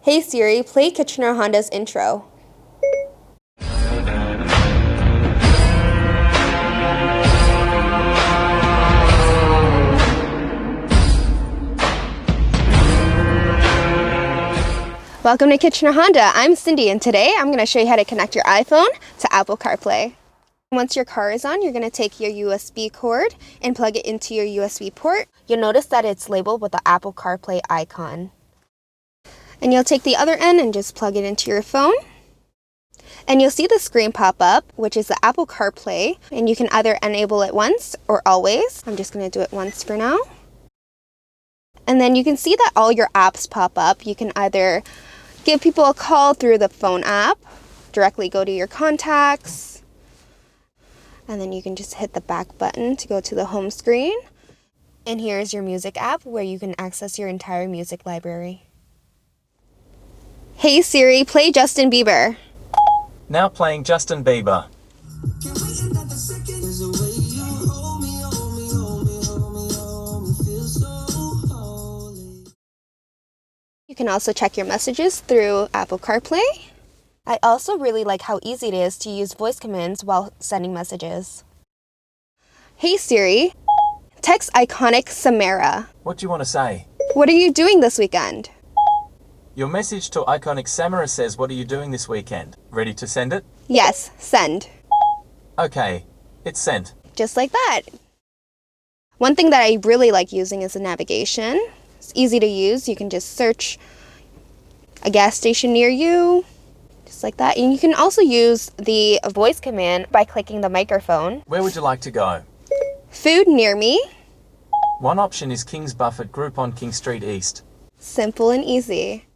Hey Siri, play Kitchener Honda's intro. Welcome to Kitchener Honda. I'm Cindy, and today I'm going to show you how to connect your iPhone to Apple CarPlay. Once your car is on, you're going to take your USB cord and plug it into your USB port. You'll notice that it's labeled with the Apple CarPlay icon. And you'll take the other end and just plug it into your phone. And you'll see the screen pop up, which is the Apple CarPlay, and you can either enable it once or always. I'm just going to do it once for now. And then you can see that all your apps pop up. You can either give people a call through the phone app, directly go to your contacts, and then you can just hit the back button to go to the home screen. And here's your music app where you can access your entire music library. Hey Siri, play Justin Bieber. Now playing Justin Bieber. You can also check your messages through Apple CarPlay. I also really like how easy it is to use voice commands while sending messages. Hey Siri, text iconic Samara. What do you want to say? What are you doing this weekend? Your message to iconic Samara says, what are you doing this weekend? Ready to send it? Yes, send. Okay, it's sent. Just like that. One thing that I really like using is the navigation. It's easy to use. You can just search a gas station near you, just like that. And you can also use the voice command by clicking the microphone. Where would you like to go? Food near me. One option is King's Buffet Group on King Street East. Simple and easy.